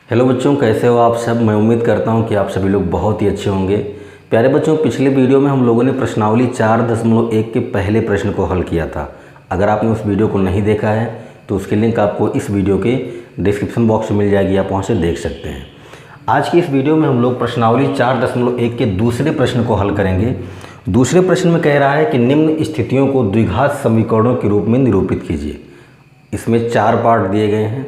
Hello बच्चों, कैसे हो आप सब। मैं उम्मीद करता हूं कि आप सभी लोग बहुत ही अच्छे होंगे। प्यारे बच्चों, पिछले वीडियो में हम लोगों ने प्रश्नावली 4.1 के पहले प्रश्न को हल किया था। अगर आपने उस वीडियो को नहीं देखा है तो उसकी लिंक आपको इस वीडियो के डिस्क्रिप्शन बॉक्स में मिल जाएगी, आप वहाँ से देख सकते हैं। आज की इस वीडियो में हम लोग प्रश्नावली 4.1 के दूसरे प्रश्न को हल करेंगे। दूसरे प्रश्न में कह रहा है कि निम्न स्थितियों को द्विघात समीकरणों के रूप में निरूपित कीजिए। इसमें 4 पार्ट दिए गए हैं,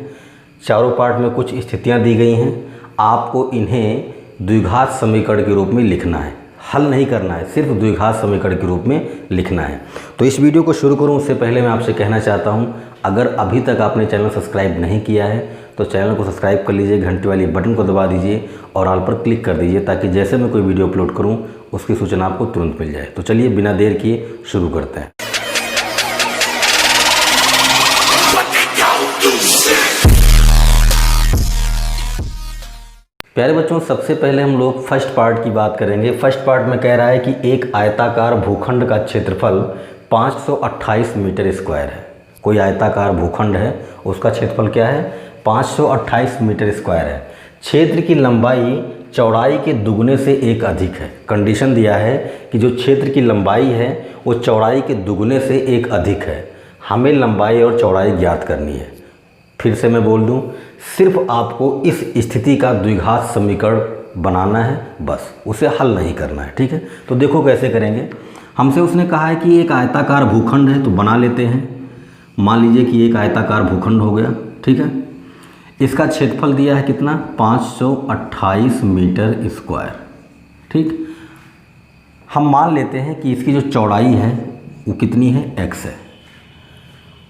चारों पार्ट में कुछ स्थितियां दी गई हैं। आपको इन्हें द्विघात समीकरण के रूप में लिखना है, हल नहीं करना है, सिर्फ द्विघात समीकरण के रूप में लिखना है। तो इस वीडियो को शुरू करूं उससे पहले मैं आपसे कहना चाहता हूं, अगर अभी तक आपने चैनल सब्सक्राइब नहीं किया है तो चैनल को सब्सक्राइब कर लीजिए, घंटी वाली बटन को दबा दीजिए और ऑल पर क्लिक कर दीजिए ताकि जैसे मैं कोई वीडियो अपलोड करूँ उसकी सूचना आपको तुरंत मिल जाए। तो चलिए बिना देर किए शुरू करते हैं। प्यारे बच्चों, सबसे पहले हम लोग फर्स्ट पार्ट की बात करेंगे। फर्स्ट पार्ट में कह रहा है कि एक आयताकार भूखंड का क्षेत्रफल 528 मीटर स्क्वायर है। कोई आयताकार भूखंड है, उसका क्षेत्रफल क्या है? 528 मीटर स्क्वायर है। क्षेत्र की लंबाई चौड़ाई के दुगने से एक अधिक है। कंडीशन दिया है कि जो क्षेत्र की लंबाई है वो चौड़ाई के दुगने से एक अधिक है। हमें लंबाई और चौड़ाई ज्ञात करनी है। फिर से मैं बोल दूं, सिर्फ आपको इस स्थिति का द्विघात समीकरण बनाना है, बस, उसे हल नहीं करना है। ठीक है, तो देखो कैसे करेंगे। हमसे उसने कहा है कि एक आयताकार भूखंड है, तो बना लेते हैं। मान लीजिए कि एक आयताकार भूखंड हो गया, ठीक है। इसका क्षेत्रफल दिया है कितना? 528 मीटर स्क्वायर। ठीक, हम मान लेते हैं कि इसकी जो चौड़ाई है वो कितनी है? x है।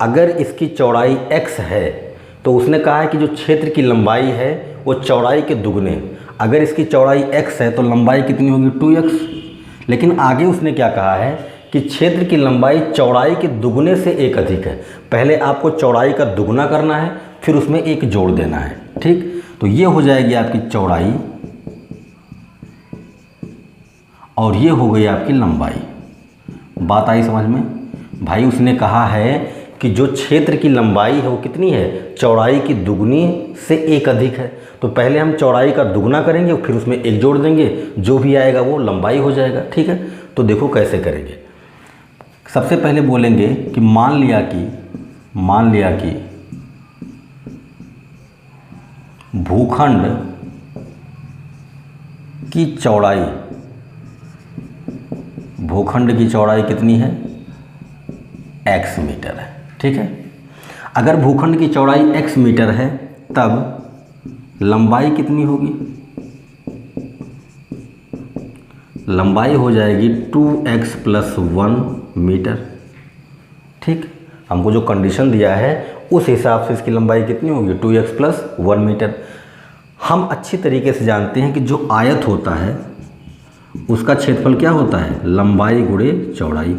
अगर इसकी चौड़ाई x है तो उसने कहा है कि जो क्षेत्र की लंबाई है वो चौड़ाई के दुगने। अगर इसकी चौड़ाई x है तो लंबाई कितनी होगी? 2x। लेकिन आगे उसने क्या कहा है कि क्षेत्र की लंबाई चौड़ाई के दुगने से एक अधिक है। पहले आपको चौड़ाई का दुगना करना है, फिर उसमें एक जोड़ देना है। ठीक, तो ये हो जाएगी आपकी चौड़ाई और ये हो गई आपकी लंबाई। बात आई समझ में? भाई उसने कहा है कि जो क्षेत्र की लंबाई है वो कितनी है? चौड़ाई की दुगनी से एक अधिक है। तो पहले हम चौड़ाई का दुगना करेंगे, फिर उसमें एक जोड़ देंगे, जो भी आएगा वो लंबाई हो जाएगा। ठीक है, तो देखो कैसे करेंगे। सबसे पहले बोलेंगे कि मान लिया कि भूखंड की चौड़ाई कितनी है? x मीटर है। ठीक है, अगर भूखंड की चौड़ाई x मीटर है तब लंबाई कितनी होगी? लंबाई हो जाएगी 2x + 1 मीटर। ठीक, हमको जो कंडीशन दिया है उस हिसाब से इसकी लंबाई कितनी होगी? 2x + 1 metre. हम अच्छी तरीके से जानते हैं कि जो आयत होता है उसका क्षेत्रफल क्या होता है? लंबाई गुणे चौड़ाई।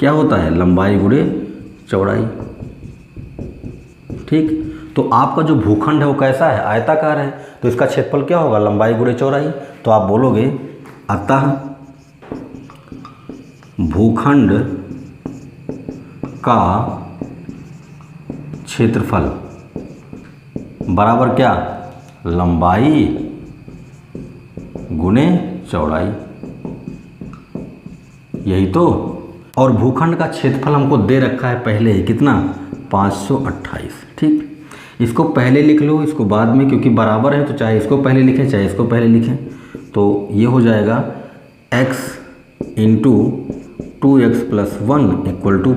क्या होता है? लंबाई गुणे चौड़ाई। ठीक, तो आपका जो भूखंड है वो कैसा है? आयताकार है, तो इसका क्षेत्रफल क्या होगा? लंबाई गुणे चौड़ाई। तो आप बोलोगे अतः भूखंड का क्षेत्रफल बराबर क्या? लंबाई गुणे चौड़ाई। यही तो। और भूखंड का क्षेत्रफल हमको दे रखा है पहले ही, कितना? 528। ठीक, इसको पहले लिख लो, इसको बाद में, क्योंकि बराबर है तो चाहे इसको पहले लिखें चाहे इसको पहले लिखें। तो ये हो जाएगा x × 2x + 1 =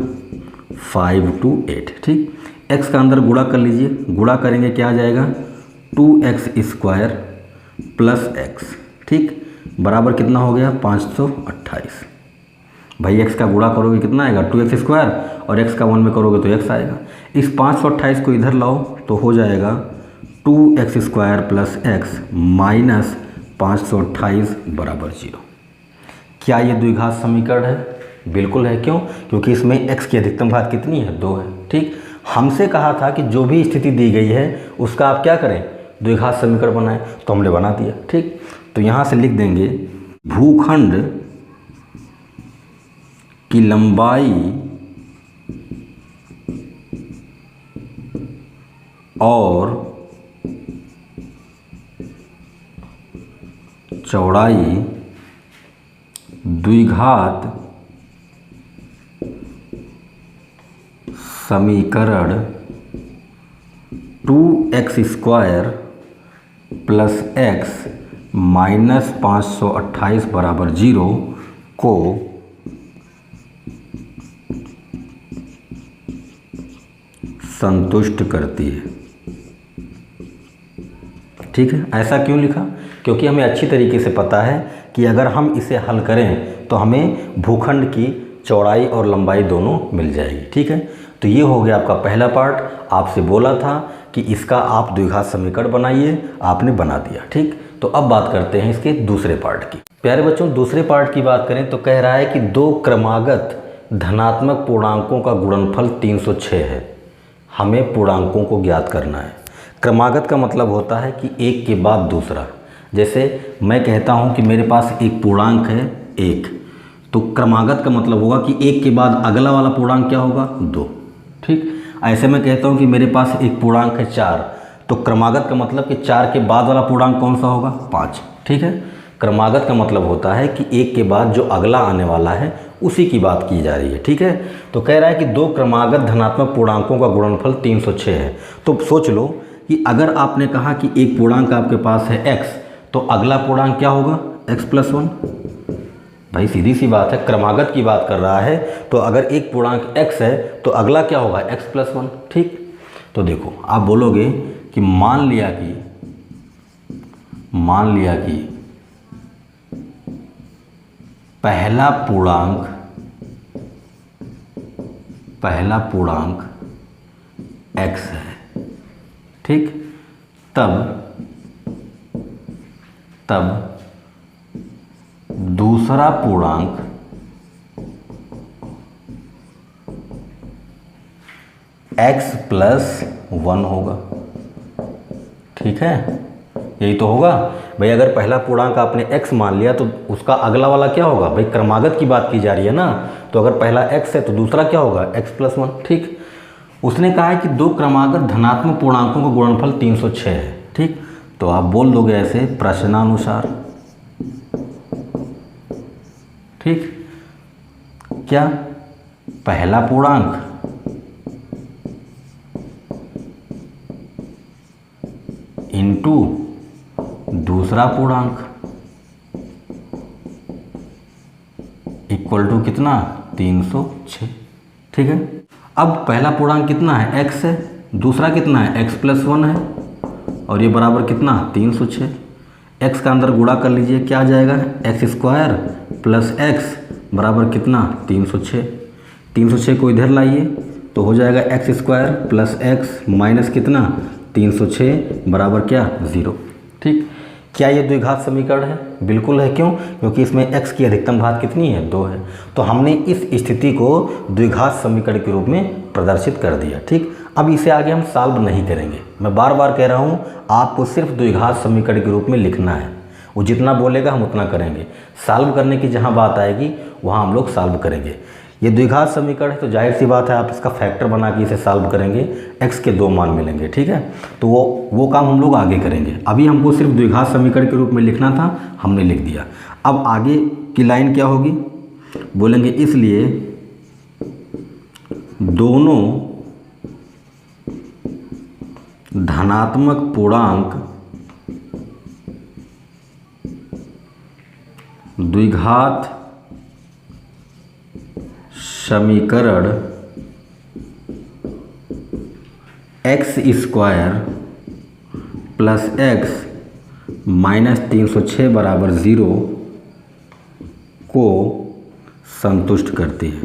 5 to 8। ठीक, x का अंदर गुणा कर लीजिए, गुणा करेंगे क्या आ जाएगा? 2x² + x। ठीक, बराबर कितना हो गया? 528। भाई x का गुणा करोगे कितना आएगा? 2x² और x का 1 में करोगे तो x आएगा। इस 528 को इधर लाओ तो हो जाएगा 2x² + x - 528 = 0। क्या ये द्विघात समीकरण है? बिल्कुल है। क्यों? क्योंकि इसमें x की अधिकतम घात कितनी है? 2 है। ठीक, हमसे कहा था कि जो भी स्थिति दी गई है उसका आप क्या करें? द्विघात समीकरण बनाएं, तो हमने बना दिया। ठीक, तो यहाँ से लिख देंगे भूखंड की लंबाई और चौड़ाई द्विघात समीकरण 2x² प्लस x माइनस 528 बराबर 0 को संतुष्ट करती है। ठीक है, ऐसा क्यों लिखा? क्योंकि हमें अच्छी तरीके से पता है कि अगर हम इसे हल करें तो हमें भूखंड की चौड़ाई और लंबाई दोनों मिल जाएगी। ठीक है, तो ये हो गया आपका पहला पार्ट। आपसे बोला था कि इसका आप द्विघात समीकरण बनाइए, आपने बना दिया। ठीक, तो अब बात करते हैं इसके दूसरे पार्ट की। प्यारे बच्चों, दूसरे पार्ट की बात करें तो कह रहा है कि दो क्रमागत धनात्मक पूर्णांकों का गुणनफल 306 है। हमें पूर्णांकों को ज्ञात करना है। क्रमागत का मतलब होता है कि एक के बाद दूसरा। जैसे मैं कहता हूँ कि मेरे पास एक पूर्णांक है 1, तो क्रमागत का मतलब होगा कि एक के बाद अगला वाला पूर्णांक क्या होगा? 2। ठीक, ऐसे मैं कहता हूँ कि मेरे पास एक पूर्णांक है 4, तो क्रमागत का मतलब कि 4 के बाद वाला पूर्णांक कौन सा होगा? 5। ठीक है, क्रमागत का मतलब होता है कि एक के बाद जो अगला आने वाला है उसी की बात की जा रही है। ठीक है, तो कह रहा है कि दो क्रमागत धनात्मक पूर्णांकों का गुणनफल 306 है। तो सोच लो कि अगर आपने कहा कि एक पूर्णांक आपके पास है x, तो अगला पूर्णांक क्या होगा? x + 1। भाई सीधी सी बात है, क्रमागत की बात कर रहा है, तो अगर एक पूर्णांक x है तो अगला क्या होगा? x + 1। ठीक, तो देखो आप बोलोगे कि मान लिया कि पहला पूर्णांक x है। ठीक, तब दूसरा पूर्णांक x + 1 होगा। ठीक है, यही तो होगा भाई। अगर पहला पूर्णांक आपने x मान लिया तो उसका अगला वाला क्या होगा? भाई क्रमागत की बात की जा रही है ना, तो अगर पहला x है तो दूसरा क्या होगा? x + 1। ठीक, उसने कहा है कि दो क्रमागत धनात्मक पूर्णांकों का गुणनफल 306 है। ठीक, तो आप बोल दोगे ऐसे प्रश्नानुसार। ठीक, क्या पहला पूर्णांक इंटू दूसरा पूर्णांक इक्वल टू कितना? 306। ठीक है, अब पहला पूर्णांक कितना है? x है, दूसरा कितना है? x + 1 है, और ये बराबर कितना? 306। x का अंदर गुणा कर लीजिए, क्या आ जाएगा? x² + x बराबर कितना? 306। 306 को इधर लाइए तो हो जाएगा x² + x माइनस कितना? 306 बराबर क्या? 0। ठीक, क्या ये द्विघात समीकरण है? बिल्कुल है। क्यों? क्योंकि इसमें x की अधिकतम घात कितनी है? 2 है। तो हमने इस स्थिति को द्विघात समीकरण के रूप में प्रदर्शित कर दिया। ठीक, अब इसे आगे हम सॉल्व नहीं करेंगे। मैं बार बार कह रहा हूँ, आपको सिर्फ द्विघात समीकरण के रूप में लिखना है। वो जितना बोलेगा हम उतना करेंगे। सॉल्व करने की जहाँ बात आएगी वहाँ हम लोग सॉल्व करेंगे। ये द्विघात समीकरण है तो जाहिर सी बात है आप इसका फैक्टर बना के इसे सॉल्व करेंगे, x के 2 मान मिलेंगे। ठीक है, तो वो काम हम लोग आगे करेंगे। अभी हमको सिर्फ द्विघात समीकरण के रूप में लिखना था, हमने लिख दिया। अब आगे की लाइन क्या होगी? बोलेंगे इसलिए दोनों धनात्मक पूर्णांक द्विघात समीकरण x² + x माइनस 306 बराबर 0 को संतुष्ट करती है।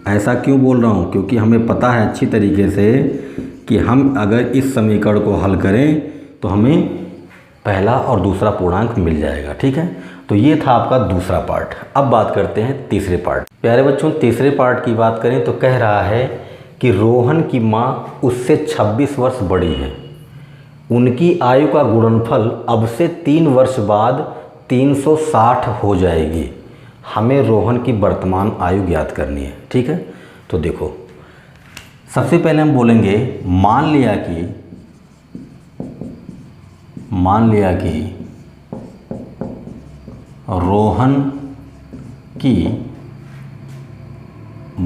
ऐसा क्यों बोल रहा हूँ? क्योंकि हमें पता है अच्छी तरीके से कि हम अगर इस समीकरण को हल करें तो हमें पहला और दूसरा पूर्णांक मिल जाएगा। ठीक है, तो ये था आपका दूसरा पार्ट। अब बात करते हैं तीसरे पार्ट। प्यारे बच्चों, तीसरे पार्ट की बात करें तो कह रहा है कि रोहन की माँ उससे 26 वर्ष बड़ी है। उनकी आयु का गुणनफल अब से 3 वर्ष बाद 360 हो जाएगी। हमें रोहन की वर्तमान आयु ज्ञात करनी है। ठीक है, तो देखो सबसे पहले हम बोलेंगे मान लिया कि रोहन की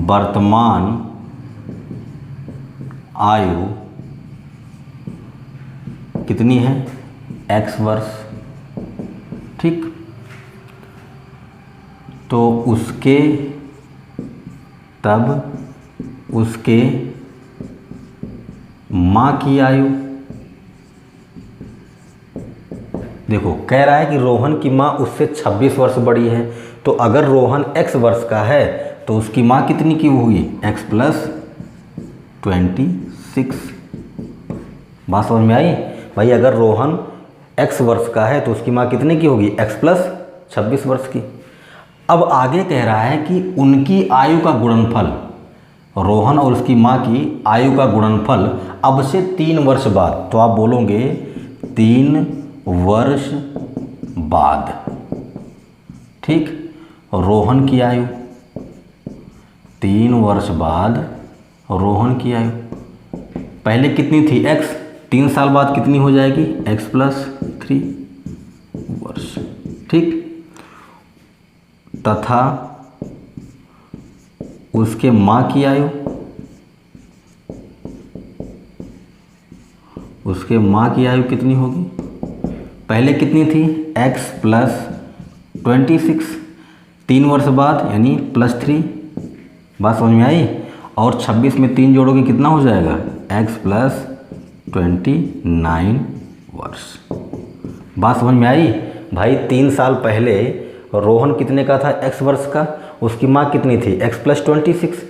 वर्तमान आयु कितनी है? x वर्ष। ठीक, तो उसके माँ की आयु, देखो कह रहा है कि रोहन की माँ उससे 26 वर्ष बड़ी है, तो अगर रोहन x वर्ष का है तो उसकी माँ कितनी की होगी? x + 26। बात समझ में आई भाई? अगर रोहन x वर्ष का है तो उसकी माँ कितने की होगी? x + 26 वर्ष की। अब आगे कह रहा है कि उनकी आयु का गुणनफल, रोहन और उसकी माँ की आयु का गुणनफल अब से 3 वर्ष बाद, तो आप बोलोगे 3 वर्ष बाद। ठीक, रोहन की आयु 3 वर्ष बाद, रोहन की आयु पहले कितनी थी? x, 3 साल बाद कितनी हो जाएगी? x + 3 वर्ष। ठीक, तथा उसके माँ की आयु, उसके माँ की आयु कितनी होगी? पहले कितनी थी? x + 26, 3 वर्ष बाद यानी +3। बात समझ में आई? और 26 में 3 जोड़ोगे कितना हो जाएगा? x + 29 वर्ष। बात समझ में आई भाई? 3 साल पहले रोहन कितने का था? x वर्ष का। उसकी माँ कितनी थी? x + 26।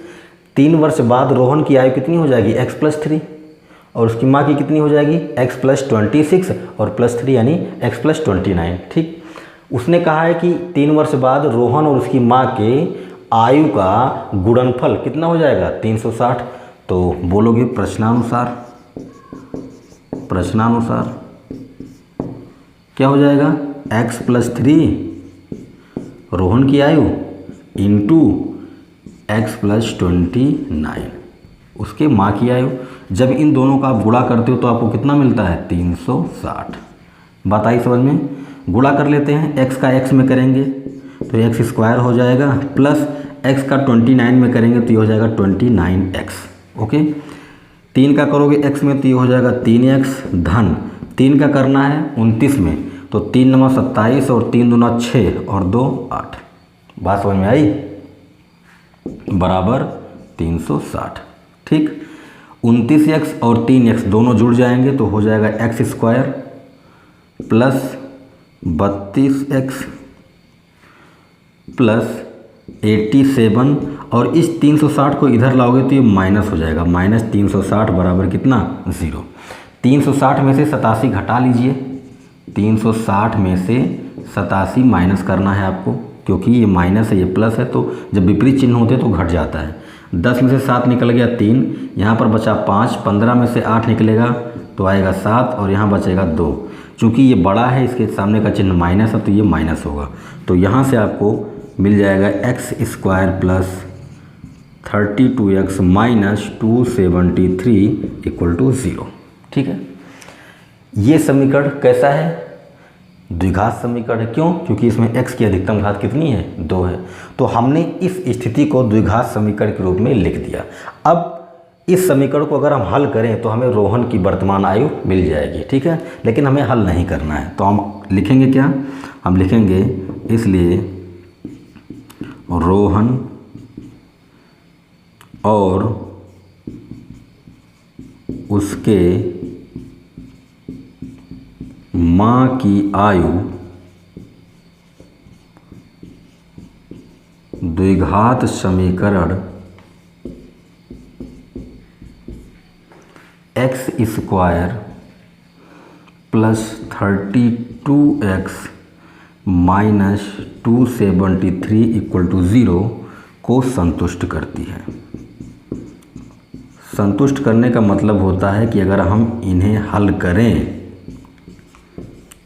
3 वर्ष बाद रोहन की आयु कितनी हो जाएगी? x + 3, और उसकी माँ की कितनी हो जाएगी? x + 26 और +3 यानी x + 29। ठीक, उसने कहा है कि 3 वर्ष बाद रोहन और उसकी माँ के आयु का गुणनफल कितना हो जाएगा? 360। तो बोलोगे प्रश्नानुसार क्या हो जाएगा? x + 3 रोहन की आयु इंटू x + 29 उसके माँ की आयु। जब इन दोनों का आप गुणा करते हो तो आपको कितना मिलता है? 360। बात आई समझ में? गुणा कर लेते हैं, x का x में करेंगे तो x² हो जाएगा, प्लस x का 29 में करेंगे तो ये हो जाएगा 29x। ओके, 3 का करोगे x में तो ये हो जाएगा 3x, धन 3 का करना है 29 में, तो 3 × 27 और 3 दूना 6 और 2 8। बात समझ में आई? बराबर 360। ठीक, 29x और 3x दोनों जुड़ जाएंगे तो हो जाएगा x² प्लस 32x प्लस 87, और इस 360 को इधर लाओगे तो ये माइनस हो जाएगा, -360 बराबर कितना? 0। 360 में से 87 घटा लीजिए, 360 में से 87 माइनस करना है आपको, क्योंकि ये माइनस है ये प्लस है, तो जब विपरीत चिन्ह होते तो घट जाता है। 10 में से 7 निकल गया 3, यहाँ पर बचा 5, 15 में से 8 निकलेगा तो आएगा 7 और यहाँ बचेगा 2। चूँकि ये बड़ा है इसके सामने का चिन्ह माइनस है तो ये माइनस होगा, तो यहाँ से आपको मिल जाएगा x² प्लस 32x माइनस 273 = 0। ठीक है, ये समीकरण कैसा है? द्विघात समीकरण है। क्यों? क्योंकि इसमें x की अधिकतम घात कितनी है? 2 है। तो हमने इस स्थिति को द्विघात समीकरण के रूप में लिख दिया। अब इस समीकरण को अगर हम हल करें तो हमें रोहन की वर्तमान आयु मिल जाएगी। ठीक है, लेकिन हमें हल नहीं करना है, तो हम लिखेंगे क्या? हम लिखेंगे इसलिए रोहन और उसके माँ की आयु द्विघात समीकरण x² प्लस 32x माइनस 273 = 0 को संतुष्ट करती है। संतुष्ट करने का मतलब होता है कि अगर हम इन्हें हल करें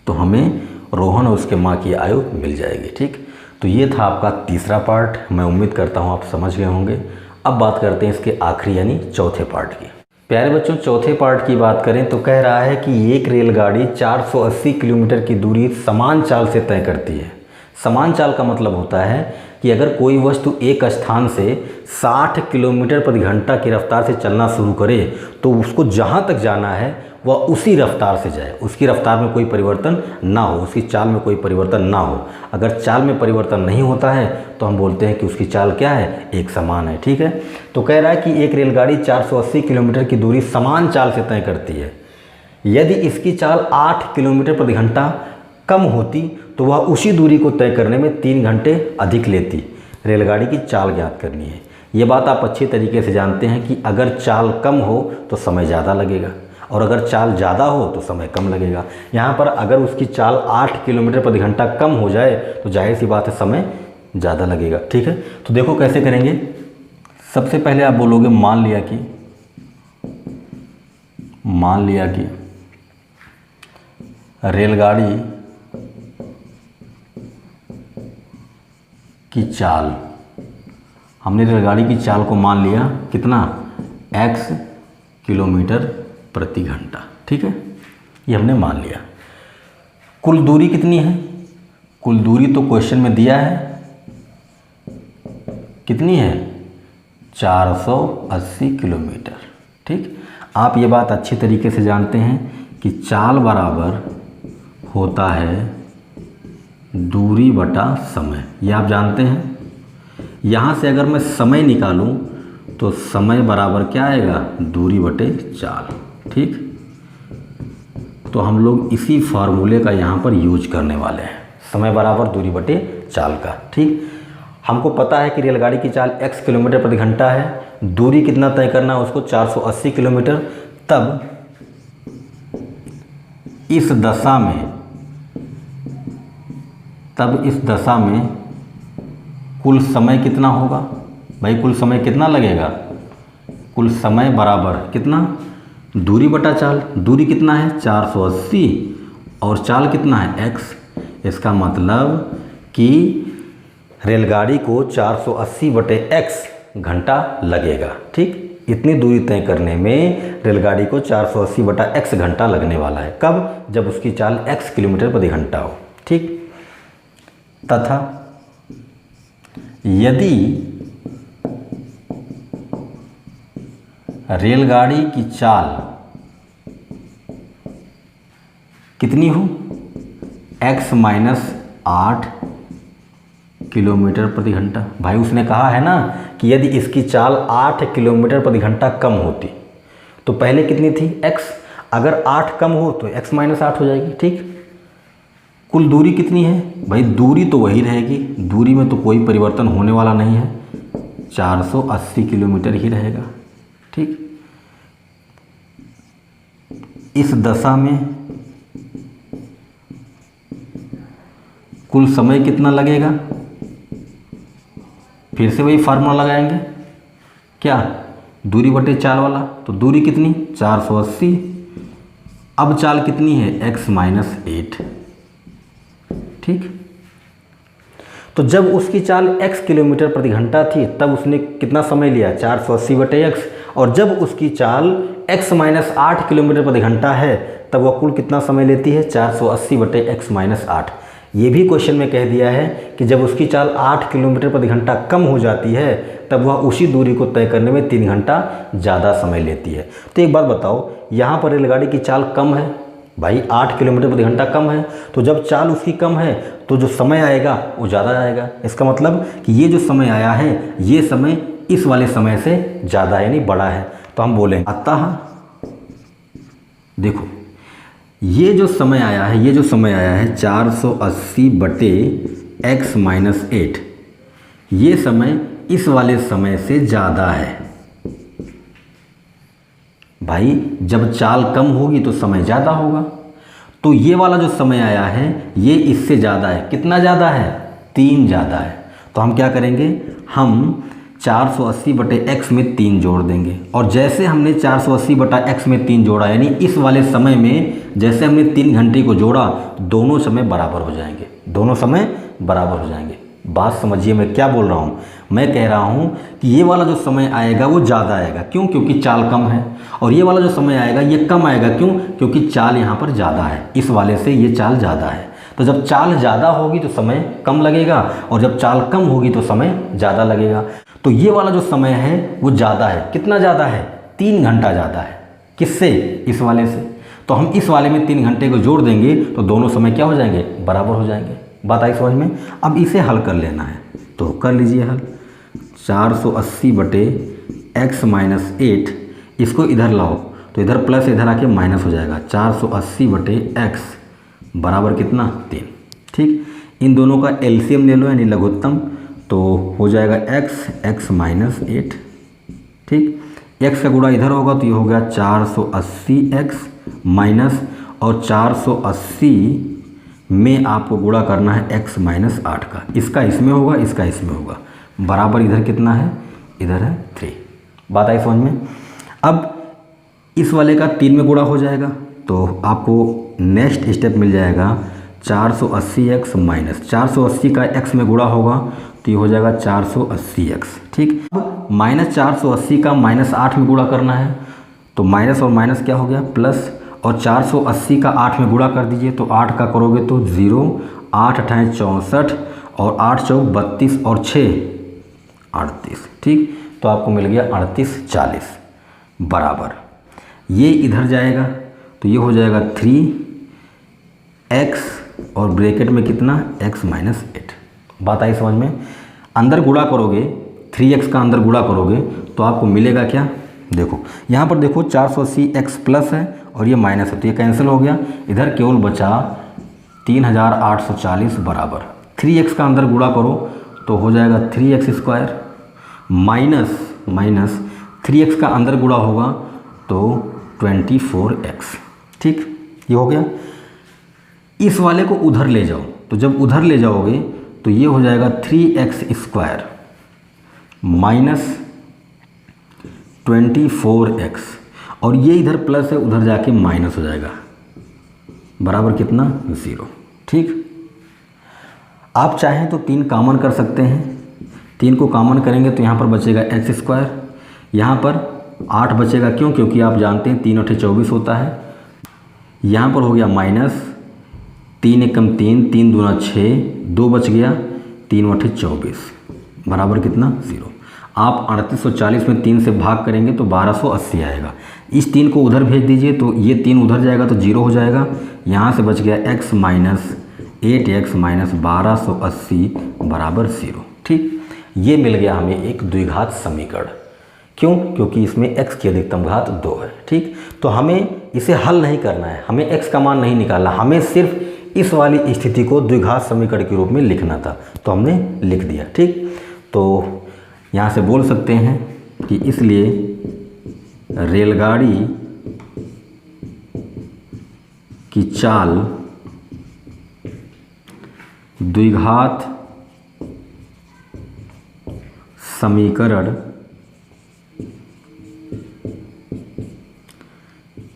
तो हमें रोहन और उसके माँ की आयु मिल जाएगी। ठीक, तो ये था आपका तीसरा पार्ट। मैं उम्मीद करता हूँ आप समझ गए होंगे। अब बात करते हैं इसके आखिरी यानी चौथे पार्ट की। प्यारे बच्चों, चौथे पार्ट की बात करें तो कह रहा है कि एक रेलगाड़ी 480 किलोमीटर की दूरी समान चाल से तय करती है। समान चाल का मतलब होता है कि अगर कोई वस्तु एक स्थान से 60 किलोमीटर प्रति घंटा की रफ्तार से चलना शुरू करे तो उसको जहाँ तक जाना है वह उसी रफ्तार से जाए, उसकी रफ्तार में कोई परिवर्तन ना हो, उसकी चाल में कोई परिवर्तन ना हो। अगर चाल में परिवर्तन नहीं होता है तो हम बोलते हैं कि उसकी चाल क्या है, एक समान है। ठीक है, तो कह रहा है कि एक रेलगाड़ी 480 किलोमीटर की दूरी समान चाल से तय करती है। यदि इसकी चाल 8 किलोमीटर प्रति घंटा कम होती तो वह उसी दूरी को तय करने में 3 घंटे अधिक लेती। रेलगाड़ी की चाल ज्ञात करनी है। ये बात आप अच्छी तरीके से जानते हैं कि अगर चाल कम हो तो समय ज़्यादा लगेगा और अगर चाल ज़्यादा हो तो समय कम लगेगा। यहाँ पर अगर उसकी चाल 8 किलोमीटर प्रति घंटा कम हो जाए तो जाहिर सी बात है समय ज़्यादा लगेगा। ठीक है, तो देखो कैसे करेंगे। सबसे पहले आप बोलोगे मान लिया कि रेलगाड़ी की चाल, हमने रेलगाड़ी की चाल को मान लिया कितना, x किलोमीटर प्रति घंटा। ठीक है, ये हमने मान लिया। कुल दूरी कितनी है, कुल दूरी तो क्वेश्चन में दिया है, कितनी है, 480 किलोमीटर। ठीक, आप ये बात अच्छी तरीके से जानते हैं कि चाल बराबर होता है दूरी बटा समय, ये आप जानते हैं। यहाँ से अगर मैं समय निकालूं तो समय बराबर क्या आएगा, दूरी बटे चाल। ठीक, तो हम लोग इसी फार्मूले का यहाँ पर यूज करने वाले हैं, समय बराबर दूरी बटे चाल का। ठीक, हमको पता है कि रेलगाड़ी की चाल x किलोमीटर प्रति घंटा है, दूरी कितना तय करना है उसको, 480 किलोमीटर। तब इस दशा में कुल समय कितना होगा, भाई कुल समय कितना लगेगा, कुल समय बराबर कितना, दूरी बटा चाल। दूरी कितना है 480 और चाल कितना है x। इसका मतलब कि रेलगाड़ी को 480 बटे x घंटा लगेगा। ठीक, इतनी दूरी तय करने में रेलगाड़ी को 480 बटा x घंटा लगने वाला है। कब, जब उसकी चाल x किलोमीटर प्रति घंटा हो। ठीक, तथा यदि रेलगाड़ी की चाल कितनी हो, x माइनस 8 किलोमीटर प्रति घंटा। भाई उसने कहा है ना कि यदि इसकी चाल 8 किलोमीटर प्रति घंटा कम होती तो पहले कितनी थी, x। अगर 8 कम हो तो x माइनस 8 हो जाएगी। ठीक, कुल दूरी कितनी है, भाई दूरी तो वही रहेगी, दूरी में तो कोई परिवर्तन होने वाला नहीं है, 480 किलोमीटर ही रहेगा। ठीक, इस दशा में कुल समय कितना लगेगा, फिर से वही फार्मूला लगाएंगे, क्या, दूरी बटे चाल वाला। तो दूरी कितनी 480, अब चाल कितनी है x माइनस 8। ठीक, तो जब उसकी चाल x किलोमीटर प्रति घंटा थी तब उसने कितना समय लिया, 480 बटे x। और जब उसकी चाल x माइनस 8 किलोमीटर प्रति घंटा है तब वह कुल कितना समय लेती है, 480 बटे x माइनस 8। ये भी क्वेश्चन में कह दिया है कि जब उसकी चाल 8 किलोमीटर प्रति घंटा कम हो जाती है तब वह उसी दूरी को तय करने में 3 घंटा ज़्यादा समय लेती है। तो एक बात बताओ, यहाँ पर रेलगाड़ी की चाल कम है, भाई 8 किलोमीटर प्रति घंटा कम है, तो जब चाल उसकी कम है तो जो समय आएगा वो ज़्यादा आएगा। इसका मतलब कि ये जो समय आया है ये समय इस वाले समय से ज़्यादा यानी बड़ा है। तो हम बोलेंगे अतः, देखो ये जो समय आया है 480 बटे x माइनस 8, ये समय इस वाले समय से ज़्यादा है। भाई जब चाल कम होगी तो समय ज़्यादा होगा, तो ये वाला जो समय आया है ये इससे ज़्यादा है। कितना ज़्यादा है, 3 ज़्यादा है। तो हम क्या करेंगे, हम 480 बटे x में 3 जोड़ देंगे। और जैसे हमने 480 बटा x में 3 जोड़ा, यानी इस वाले समय में जैसे हमने 3 घंटे को जोड़ा, दोनों समय बराबर हो जाएंगे, दोनों समय बराबर हो जाएंगे। बात समझिए मैं क्या बोल रहा हूँ। मैं कह रहा हूँ कि ये वाला जो समय आएगा वो ज़्यादा आएगा, क्यों, क्योंकि चाल कम है। और ये वाला जो समय आएगा ये कम आएगा, क्यों, क्योंकि चाल यहाँ पर ज़्यादा है, इस वाले से ये चाल ज़्यादा है। तो जब चाल ज़्यादा होगी तो समय कम लगेगा और जब चाल कम होगी तो समय ज़्यादा लगेगा। तो ये वाला जो समय है वो ज़्यादा है। कितना ज़्यादा है? 3 घंटा ज़्यादा है। किससे? इस वाले से। तो हम इस वाले में 3 घंटे को जोड़ देंगे तो दोनों समय क्या हो जाएंगे? बराबर हो जाएंगे। बात आई समझ में? अब इसे हल कर लेना है तो कर लीजिए हल। 480 बटे x माइनस 8, इसको इधर लाओ तो इधर प्लस इधर आके माइनस हो जाएगा। 480 बटे x बराबर कितना? 3। ठीक, इन दोनों का एलसीएम ले लो यानी लघुत्तम, तो हो जाएगा x माइनस 8। ठीक, x का गुणा इधर होगा तो ये हो गया 480x माइनस, और 480 में आपको गुणा करना है x माइनस 8 का। इसका इसमें होगा, इसका इसमें होगा, बराबर इधर कितना है? इधर है 3। बात आई समझ में? अब इस वाले का 3 में गुणा हो जाएगा तो आपको नेक्स्ट स्टेप मिल जाएगा 480x माइनस 480 का x में गुणा होगा तो ये हो जाएगा 480x। ठीक, अब माइनस 480 का माइनस 8 में गुणा करना है तो माइनस और माइनस क्या हो गया? प्लस, और 480 का 8 में गुणा कर दीजिए तो 8 का करोगे तो 0, 8 अठाएं 64 और 8 चौक 32 और 6 38। ठीक, तो आपको मिल गया 38 40 बराबर, ये इधर जाएगा तो ये हो जाएगा 3x और ब्रैकेट में कितना? x minus 8। बात आई समझ में? अंदर गुणा करोगे, 3x का अंदर गुणा करोगे तो आपको मिलेगा क्या? देखो यहाँ पर देखो 480x प्लस है और ये माइनस है तो ये कैंसिल हो गया। इधर केवल बचा 3840 बराबर 3x का अंदर गुणा करो तो हो जाएगा 3x स्क्वायर माइनस 3x का अंदर गुणा होगा तो 24x। ठीक, ये हो गया। इस वाले को उधर ले जाओ तो जब उधर ले जाओगे तो ये हो जाएगा 3x स्क्वायर माइनस 24x, और ये इधर प्लस है उधर जाके माइनस हो जाएगा, बराबर कितना? 0। ठीक, आप चाहें तो 3 कॉमन कर सकते हैं। 3 को कॉमन करेंगे तो यहाँ पर बचेगा x स्क्वायर, यहाँ पर 8 बचेगा। क्यों? क्योंकि आप जानते हैं 3 8 24 होता है। यहाँ पर हो गया माइनस 3 एकम 3, 3 दूना 6, 2 बच गया, 3 8 24 बराबर कितना? 0। आप 3840 में 3 से भाग करेंगे तो 1280 आएगा। इस 3 को उधर भेज दीजिए तो ये 3 उधर जाएगा तो 0 हो जाएगा। यहाँ से बच गया x माइनस 8x माइनस 1280 बराबर 0। ठीक, ये मिल गया हमें एक द्विघात समीकरण। क्यों? क्योंकि इसमें x की अधिकतम घात 2 है। ठीक, तो हमें इसे हल नहीं करना है, हमें x का मान नहीं निकालना, हमें सिर्फ इस वाली स्थिति को द्विघात समीकरण के रूप में लिखना था तो हमने लिख दिया। ठीक, तो यहाँ से बोल सकते हैं कि इसलिए रेलगाड़ी की चाल द्विघात समीकरण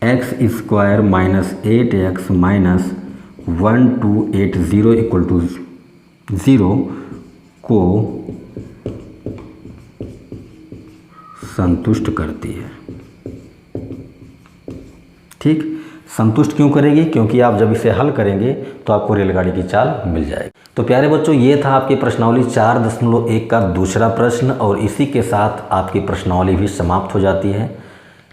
x square minus 8x minus 1280 equal to 0 को संतुष्ट करती है। ठीक, संतुष्ट क्यों करेगी? क्योंकि आप जब इसे हल करेंगे तो आपको रेलगाड़ी की चाल मिल जाएगी। तो प्यारे बच्चों, ये था आपकी प्रश्नावली 4.1 का दूसरा प्रश्न, और इसी के साथ आपकी प्रश्नावली भी समाप्त हो जाती है।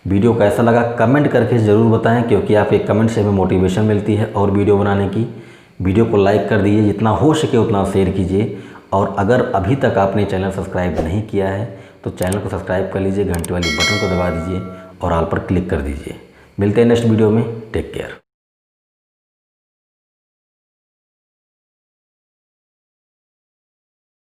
वीडियो कैसा लगा कमेंट करके ज़रूर बताएं, क्योंकि आपके कमेंट से हमें मोटिवेशन मिलती है और वीडियो बनाने की। वीडियो को लाइक कर दीजिए, जितना हो सके उतना शेयर कीजिए, और अगर अभी तक आपने चैनल सब्सक्राइब नहीं किया है तो चैनल को सब्सक्राइब कर लीजिए, घंटे वाली बटन को दबा दीजिए और ऑल पर क्लिक कर दीजिए। मिलते हैं नेक्स्ट वीडियो में। Take care.